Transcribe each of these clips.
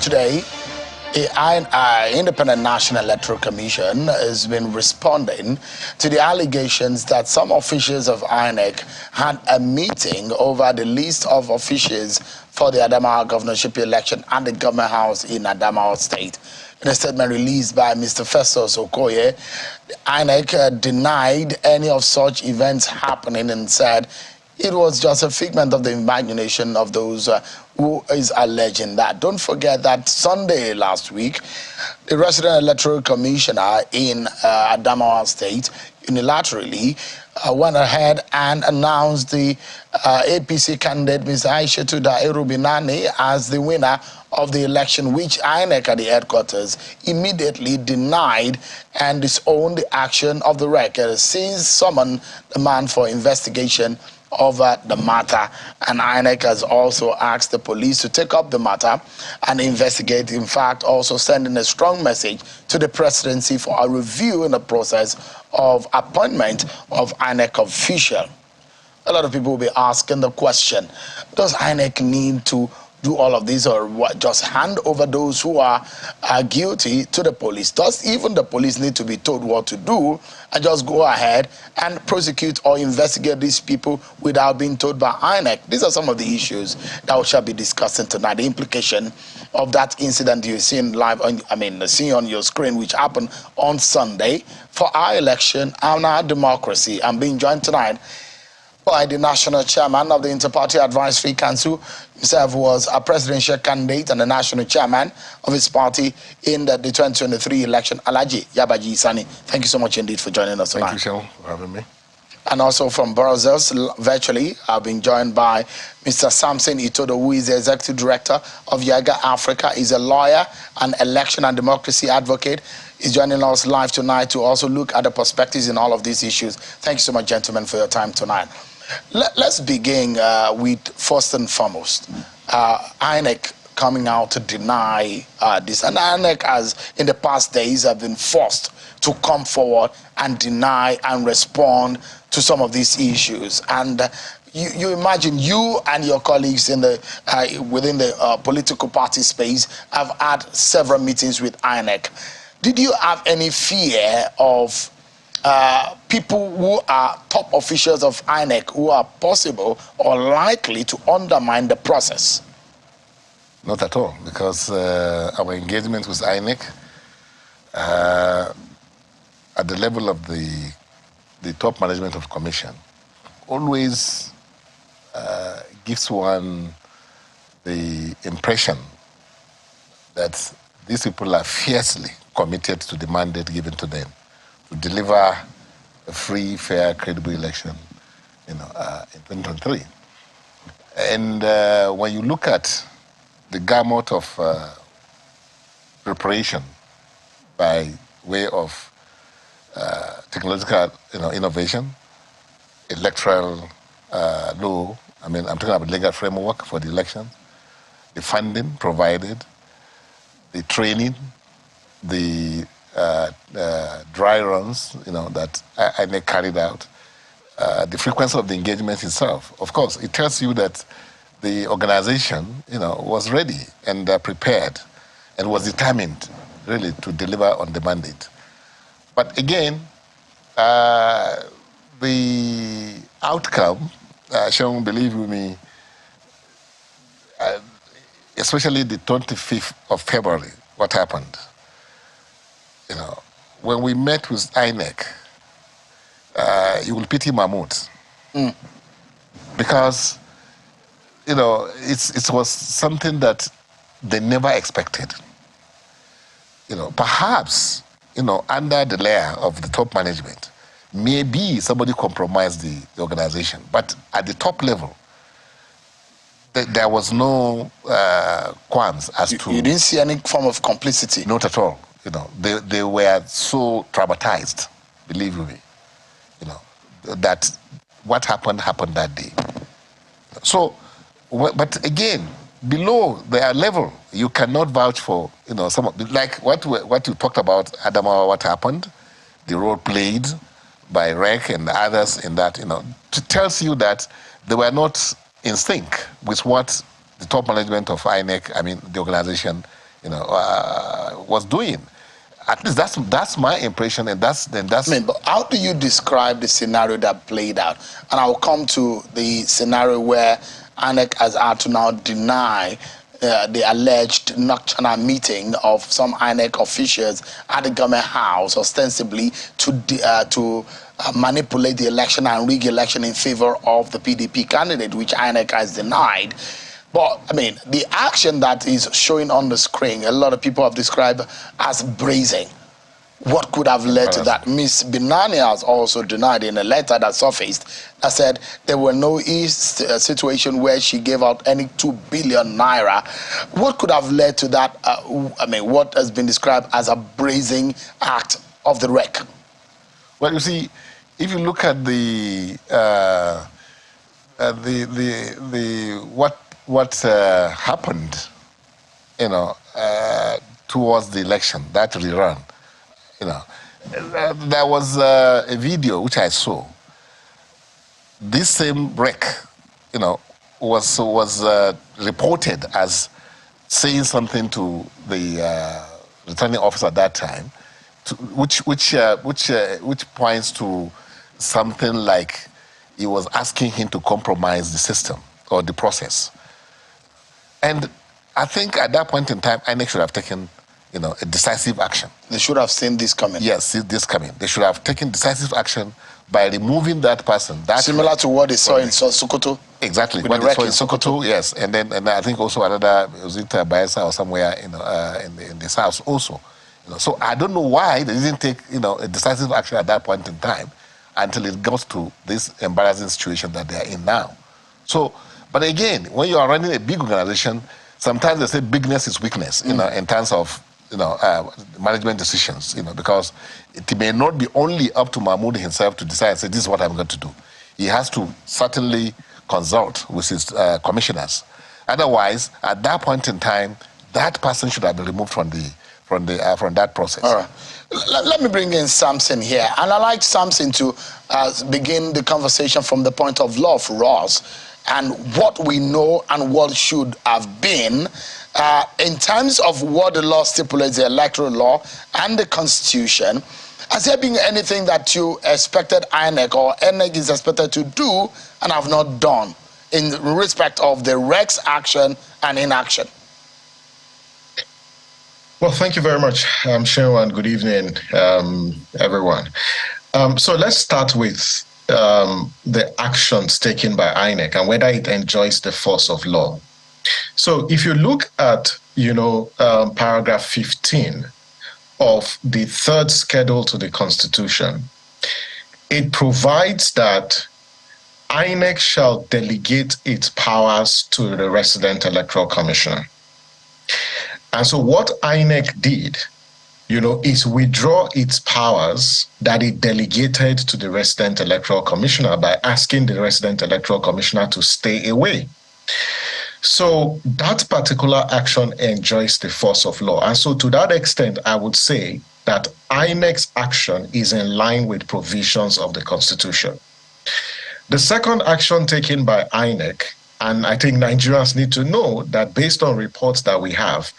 Today, the Independent National Electoral Commission has been responding to the allegations that some officials of INEC had a meeting over the list of officials for the Adamawa governorship election at the government house in Adamawa State. In a statement released by Mr. Festus Okoye, INEC denied any of such events happening and said it was just a figment of the imagination of those who is alleging that. Don't forget that Sunday last week, the resident electoral commissioner in Adamawa State unilaterally went ahead and announced the APC candidate, Ms. Aishatu Dahiru Binani, as the winner of the election, which INEC at the headquarters immediately denied and disowned the action of the REC, since summoned the man for investigation over the matter. And INEC has also asked the police to take up the matter and investigate, in fact also sending a strong message to the presidency for a review in the process of appointment of INEC official. A lot of people will be asking the question, does INEC need to do all of this, or what, just hand over those who are guilty to the police? Does even the police need to be told what to do and just go ahead and prosecute or investigate these people without being told by INEC? These are some of the issues that we shall be discussing tonight. The implication of that incident you're seeing live on, seeing on your screen, which happened on Sunday, for our election and our democracy. I'm being joined tonight by the national chairman of the Inter-Party Advisory Council, himself was a presidential candidate and the national chairman of his party in the 2023 election, Alhaji Yabaji Sani. Thank you so much indeed for joining us tonight. Thank you, Sean, for having me. And also from Brussels, virtually, I've been joined by Mr. Samson Itodo, who is the executive director of Yaga Africa. He's a lawyer, an election and democracy advocate. He's joining us live tonight to also look at the perspectives in all of these issues. Thank you so much, gentlemen, for your time tonight. Let's begin with, first and foremost, INEC coming out to deny this. And INEC has, in the past days, have been forced to come forward and deny and respond to some of these issues. And you imagine you and your colleagues in the within the political party space have had several meetings with INEC. Did you have any fear of people who are top officials of INEC who are possible or likely to undermine the process? Not at all, because our engagement with INEC at the level of the top management of commission always gives one the impression that these people are fiercely committed to the mandate given to them to deliver a free, fair, credible election, in 2023. And when you look at the gamut of preparation by way of technological, innovation, electoral law, I'm talking about legal framework for the election, the funding provided, the training, the dry runs, that INEC carried out, the frequency of the engagement itself. Of course, it tells you that the organization, was ready and prepared and was determined, really, to deliver on the mandate. But again, the outcome, Sean, believe me, especially the 25th of February, what happened? When we met with INEC, you will pity Mahmoud. Because, it was something that they never expected. Perhaps, under the layer of the top management, maybe somebody compromised the organization. But at the top level, there was no qualms as to... You didn't see any form of complicity? Not at all. They were so traumatized, believe me, that what happened that day. So, but again, below their level, you cannot vouch for, some of, like what you talked about, Adamawa, what happened, the role played by REC and others in that, it tells you that they were not in sync with what the top management of INEC, the organization, was doing. At least that's my impression, and that's. I mean, but how do you describe the scenario that played out? And I'll come to the scenario where INEC has had to now deny the alleged nocturnal meeting of some INEC officials at the government house, ostensibly to manipulate the election and rig election in favor of the PDP candidate, which INEC has denied. But, I mean, the action that is showing on the screen, a lot of people have described as brazen. What could have led to that? Ms. Binani has also denied in a letter that surfaced that said there were no situation where she gave out any 2 billion naira. What could have led to that? I mean, what has been described as a brazen act of the wreck? Well, you see, if you look at what happened, towards the election, that rerun, there was a video which I saw. This same wreck, was reported as saying something to the returning officer at that time, which points to something like he was asking him to compromise the system or the process. And I think at that point in time, INEC should have taken, a decisive action. They should have seen this coming. Yes, see this coming. They should have taken decisive action by removing that person. Similar to what they saw in Sokoto? Exactly, what they saw in Sokoto, yes. And I think also another, was it Bayelsa or somewhere, in the south also. So I don't know why they didn't take, a decisive action at that point in time until it got to this embarrassing situation that they are in now. So, but again, when you are running a big organization, sometimes they say bigness is weakness, in terms of, management decisions, because it may not be only up to Mahmoud himself to decide, say, this is what I'm going to do. He has to certainly consult with his commissioners. Otherwise, at that point in time, that person should have been removed from that process. All right. Let me bring in Samson here. And I'd like Samson to begin the conversation from the point of law for us and what we know and what should have been in terms of what the law stipulates, the electoral law and the constitution. Has there been anything that you expected INEC or INEC is expected to do and have not done in respect of the Rex action and inaction? Well, thank you very much, Shehu, and good evening, everyone. So let's start with the actions taken by INEC and whether it enjoys the force of law. So if you look at, paragraph 15 of the third schedule to the Constitution, it provides that INEC shall delegate its powers to the resident electoral commissioner. And so what INEC did, is withdraw its powers that it delegated to the resident electoral commissioner by asking the resident electoral commissioner to stay away. So that particular action enjoys the force of law. And so to that extent, I would say that INEC's action is in line with provisions of the Constitution. The second action taken by INEC, and I think Nigerians need to know that based on reports that we have,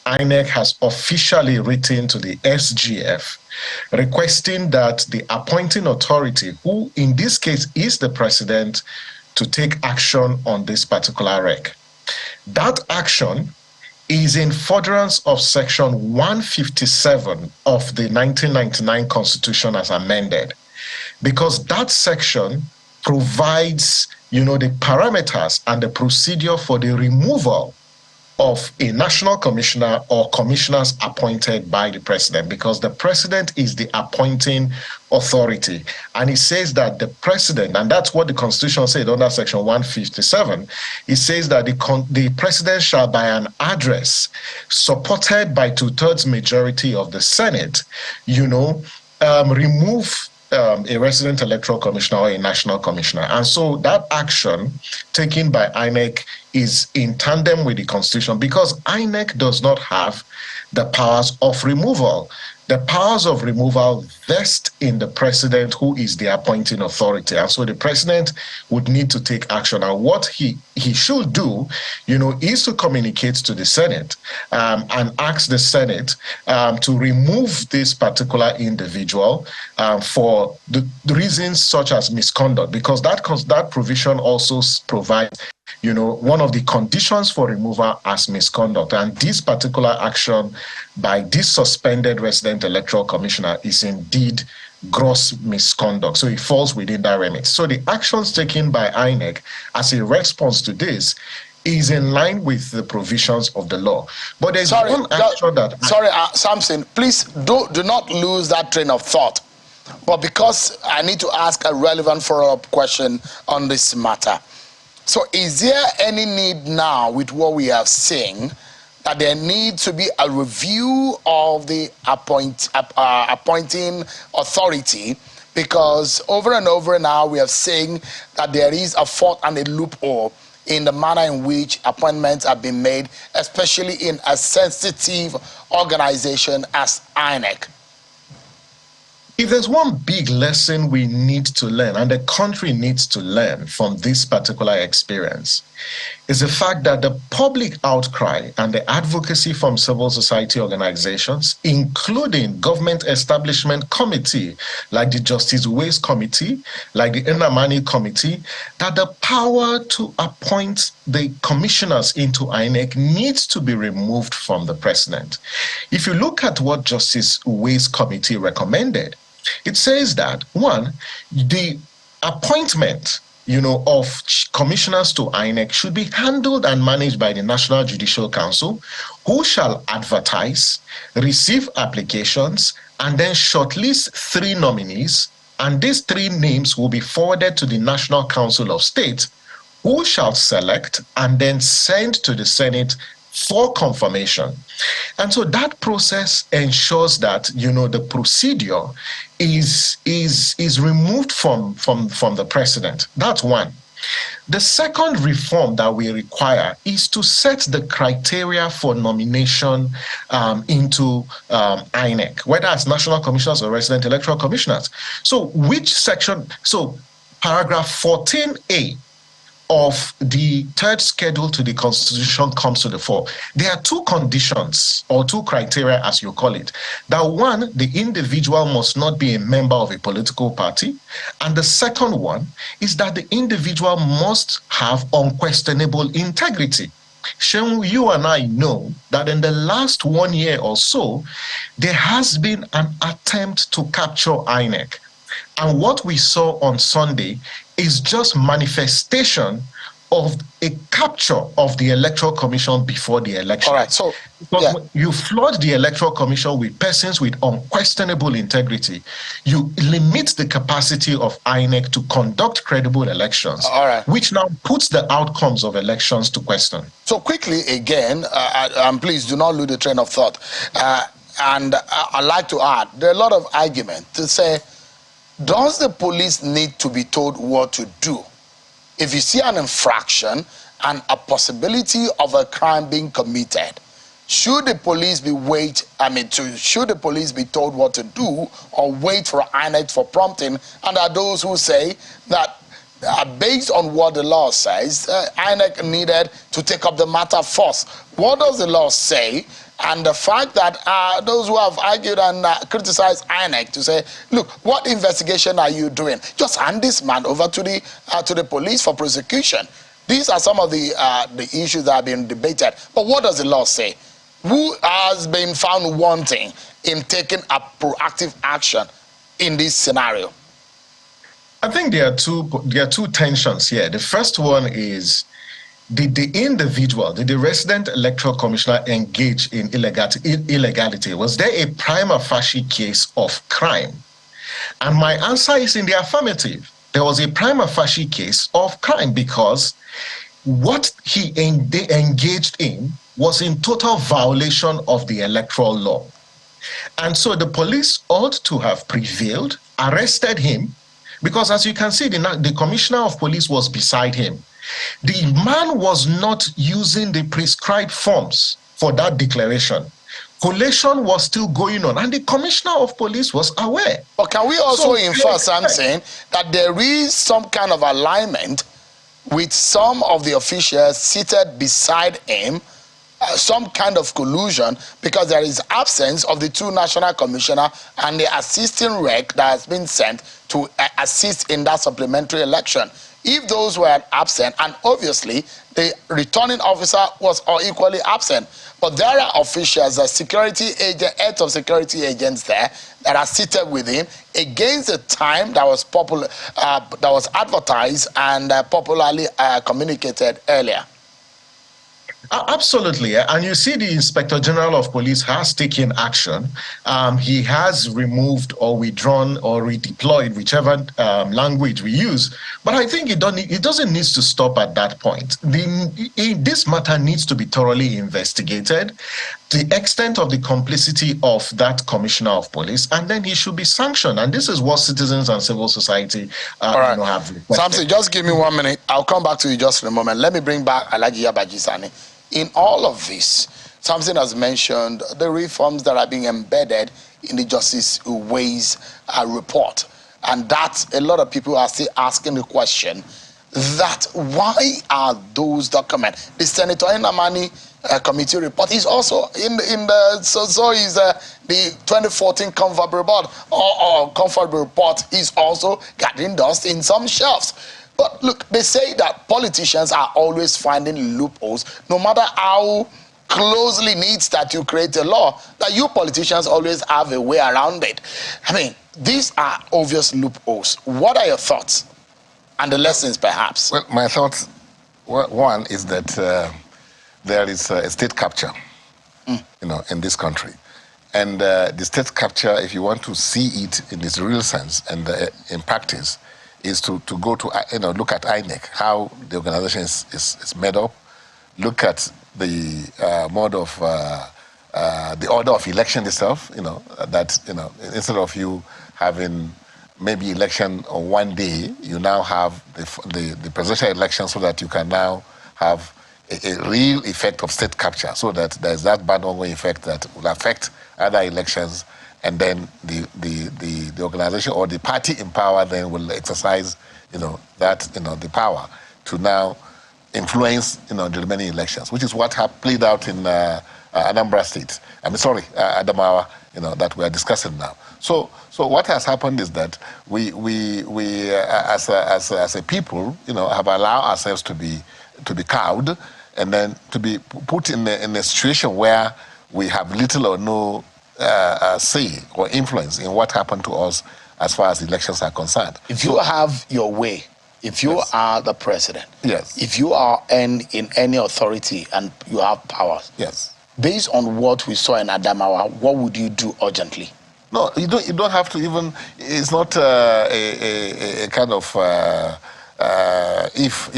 INEC has officially written to the SGF requesting that the appointing authority, who in this case is the president, to take action on this particular rec. That action is in furtherance of section 157 of the 1999 Constitution as amended, because that section provides, the parameters and the procedure for the removal of a national commissioner or commissioners appointed by the president, because the president is the appointing authority. And it says that the president, and that's what the Constitution said under section 157, it says that the president shall, by an address supported by 2/3 majority of the Senate, remove a resident electoral commissioner or a national commissioner. And so that action taken by INEC is in tandem with the Constitution, because INEC does not have the powers of removal. the powers of removal vest in the president, who is the appointing authority. And so the president would need to take action. And what he should do, is to communicate to the Senate and ask the Senate to remove this particular individual for the reasons such as misconduct, because that provision also provides one of the conditions for removal as misconduct. And this particular action by this suspended resident electoral commissioner is indeed gross misconduct. So it falls within that remit. So the actions taken by INEC as a response to this is in line with the provisions of the law. But there's one action that... Sorry, Samson, please do not lose that train of thought. But because I need to ask a relevant follow-up question on this matter. So is there any need now with what we have seen that there needs to be a review of the appointing authority? Because over and over now we have seen that there is a fault and a loophole in the manner in which appointments have been made, especially in a sensitive organization as INEC. If there's one big lesson we need to learn, and the country needs to learn from this particular experience, is the fact that the public outcry and the advocacy from civil society organizations, including government establishment committee, like the Justice Ways Committee, like the Enamani Committee, that the power to appoint the commissioners into INEC needs to be removed from the president. If you look at what Justice Ways Committee recommended, it says that, one, the appointment, of commissioners to INEC should be handled and managed by the National Judicial Council, who shall advertise, receive applications, and then shortlist 3 nominees, and these 3 names will be forwarded to the National Council of State, who shall select and then send to the Senate for confirmation. And so that process ensures that the procedure is removed from the president. That's one. The second reform that we require is to set the criteria for nomination into INEC, whether as national commissioners or resident electoral commissioners. So which section? So paragraph 14A of the 3rd schedule to the Constitution comes to the fore. There are 2 conditions, or 2 criteria as you call it. That one, the individual must not be a member of a political party. And the second one is that the individual must have unquestionable integrity. Shem, you and I know that in the last 1 year or so, there has been an attempt to capture INEC. And what we saw on Sunday is just manifestation of a capture of the Electoral Commission before the election. All right, so you flood the Electoral Commission with persons with unquestionable integrity. You limit the capacity of INEC to conduct credible elections, which now puts the outcomes of elections to question. So quickly again, and please do not lose the train of thought. And I'd like to add, there are a lot of arguments to say, does the police need to be told what to do? If you see an infraction and a possibility of a crime being committed, should the police be should the police be told what to do, or wait for INEC for prompting? And there are those who say that based on what the law says, INEC needed to take up the matter first. What does the law say? And the fact that those who have argued and criticized INEC to say, look, what investigation are you doing? Just hand this man over to the police for prosecution. These are some of the issues that have been debated. But what does the law say? Who has been found wanting in taking a proactive action in this scenario? I think there are two tensions here. The first one is, did the individual, did the resident electoral commissioner engage in illegality? Was there a prima facie case of crime? And my answer is in the affirmative. There was a prima facie case of crime, because what he engaged in was in total violation of the electoral law. And so the police ought to have prevailed, arrested him, because as you can see, the commissioner of police was beside him. The man was not using the prescribed forms for that declaration. collation was still going on, and the commissioner of police was aware. But can we also infer something that there is some kind of alignment with some of the officials seated beside him, some kind of collusion, because there is absence of the two national commissioner and the assisting rec that has been sent to assist in that supplementary election? If those were absent, and obviously the returning officer was equally absent, but there are officials, security agent, heads of security agents there that are seated with him against the time that was popular, that was advertised and popularly communicated earlier. Absolutely, and you see the Inspector General of Police has taken action. He has removed or withdrawn or redeployed, whichever language we use. But I think it doesn't need to stop at that point. This matter needs to be thoroughly investigated, the extent of the complicity of that Commissioner of Police, and then he should be sanctioned. And this is what citizens and civil society have requested. Samson, just give me 1 minute. I'll come back to you just in a moment. Let me bring back Alhaji Yabajisani. In all of this, Samson has mentioned the reforms that are being embedded in the Justice Ways report. And that a lot of people are still asking the question that why are those documents? The Senator Inamani committee report is also in the so is the 2014 comfort report or comfort report is also gathering dust in some shelves. But look, they say that politicians are always finding loopholes, no matter how closely needs that you create a law, that you politicians always have a way around it. I mean, these are obvious loopholes. What are your thoughts and the lessons, perhaps? Well, my thoughts, one is that there is a state capture, in this country. And the state capture, if you want to see it in its real sense and in practice, is to go to, look at INEC, how the organization is made up, look at the mode of, the order of election itself, instead of you having maybe election on one day, you now have the presidential election so that you can now have a real effect of state capture, so that there's that bad ongoing effect that will affect other elections, and then the organization or the party in power then will exercise, the power to now influence, the remaining elections, which is what played out in Anambra State. Adamawa, that we are discussing now. So what has happened is that we as a people, have allowed ourselves to be cowed, and then to be put in a situation where we have little or no say or influence in what happened to us as far as elections are concerned. If you have your way, if you are the president, yes, if you are in any authority and you have powers, yes, based on what we saw in Adamawa, what would you do urgently? No, you don't have to even. It's not a kind of if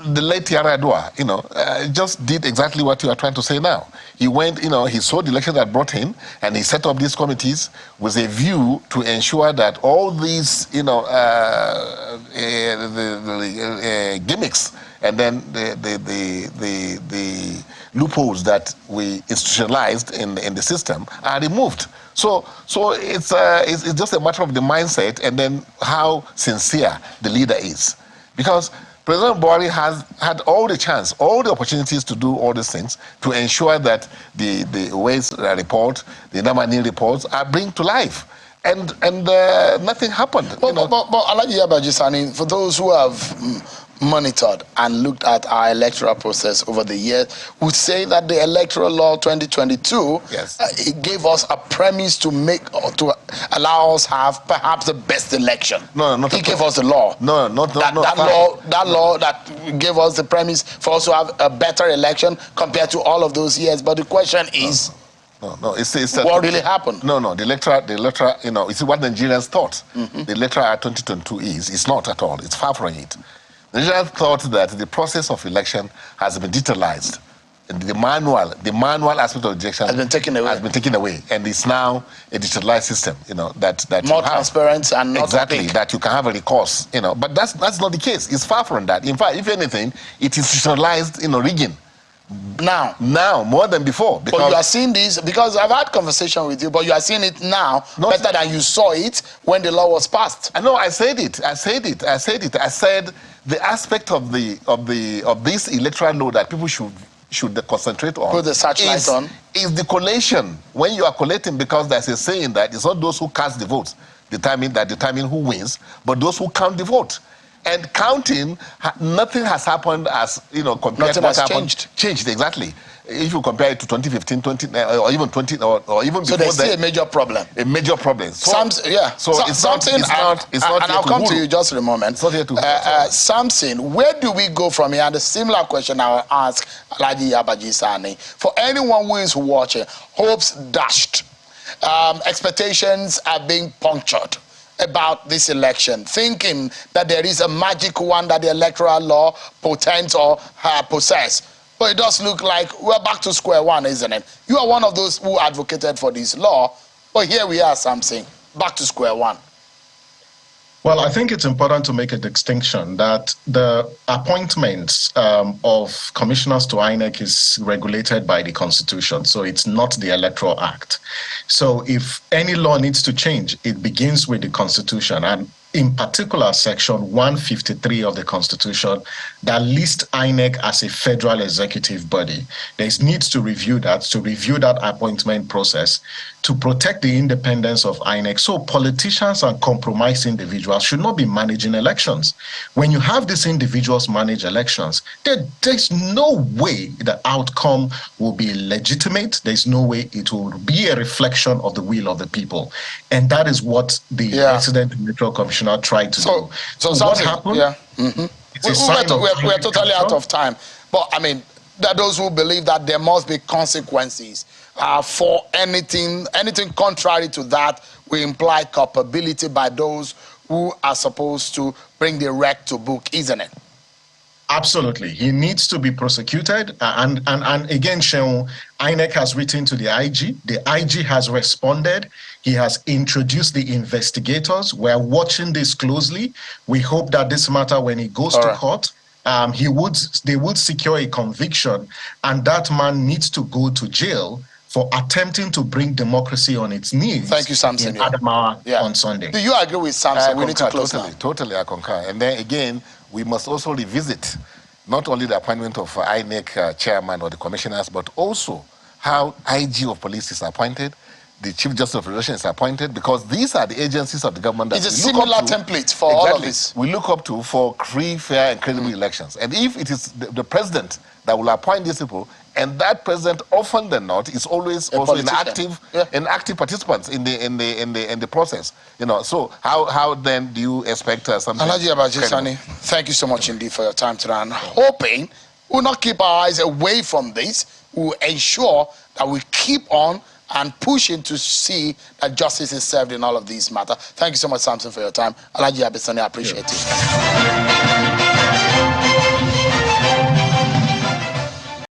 the late Yaradua, just did exactly what you are trying to say now. He went, he saw the election that brought him, and he set up these committees with a view to ensure that all these, gimmicks and then the loopholes that we institutionalized in the system are removed. So it's just a matter of the mindset and then how sincere the leader is, because President Buhari has had all the chance, all the opportunities to do all these things to ensure that the Ways report, the Namani reports are bring to life. And nothing happened. But Alhaji Yabajisani, for those who have monitored and looked at our electoral process over the years, would say that the electoral law 2022 it gave us a premise to allow us have perhaps the best election. No, not He gave us the law. That law that gave us the premise for us to have a better election compared to all of those years. But the question is, No, it's what really happened? No, the electoral, it's what Nigerians thought. The electoral Act 2022 it's not at all. It's far from it. Nigerians thought that the process of election has been digitalized. The manual aspect of election has been taken away, and it's now a digitalized system. That more transparent and not exactly that you can have a recourse. But that's not the case. It's far from that. In fact, if anything, it institutionalized rigging. Now? Now, more than before. Because you are seeing this, because I've had conversation with you, but you are seeing it now better than you saw it when the law was passed. I know, I said it. I said the aspect of this electoral law that people should concentrate on. Put the searchlight on. Is the collation. When you are collating, because there's a saying that it's not those who cast the votes determine who wins, but those who count the vote. And counting, nothing has happened as, compared to what happened. Changed, exactly. If you compare it to 2015, or even 20, or even before that. So there's still a major problem. A major problem. So, it's not, and I'll come to you just in a moment. It's not here to Samson, where do we go from here? And a similar question I'll ask Alhaji Abaji Sani. For anyone who is watching, hopes dashed. Expectations are being punctured about this election, thinking that there is a magic wand that the electoral law portends or possess. But it does look like we're back to square one, isn't it? You are one of those who advocated for this law, but here we are, Samson, back to square one. Well, I think it's important to make a distinction that the appointments of commissioners to INEC is regulated by the Constitution, so it's not the Electoral Act. So if any law needs to change, it begins with the Constitution, and in particular, Section 153 of the Constitution that lists INEC as a federal executive body. There needs to review that appointment process to protect the independence of INEC. So politicians and compromised individuals should not be managing elections. When you have these individuals manage elections, there's no way the outcome will be legitimate. There's no way it will be a reflection of the will of the people. And that is what the President Electoral Commissioner tried to do. So what happened? Yeah. We're totally out of time. But I mean, there are those who believe that there must be consequences for anything contrary to that will imply culpability by those who are supposed to bring the wreck to book, isn't it? Absolutely. He needs to be prosecuted. And again, Sheon, INEC has written to the IG. The IG has responded. He has introduced the investigators. We're watching this closely. We hope that this matter, when it goes to court, they would secure a conviction, and that man needs to go to jail for attempting to bring democracy on its knees. Thank you, Samson. In Adamawa on Sunday. Do you agree with Samson? We need to close now. Totally, I concur. And then again, we must also revisit not only the appointment of INEC chairman or the commissioners, but also how IG of police is appointed, the Chief Justice of Federation is appointed, because these are the agencies of the government that it's a similar template for all of this. We look up to for free, fair, and credible elections. And if it is the president that will appoint these people, and that president, often than not, is always also an active participant in the process. So how then do you expect something? Alhaji Abaji Sani, thank you so much indeed for your time today. And hoping we'll not keep our eyes away from this. We'll ensure that we keep on and pushing to see that justice is served in all of these matters. Thank you so much, Samson, for your time. Alhaji Abaji Sani, I appreciate it.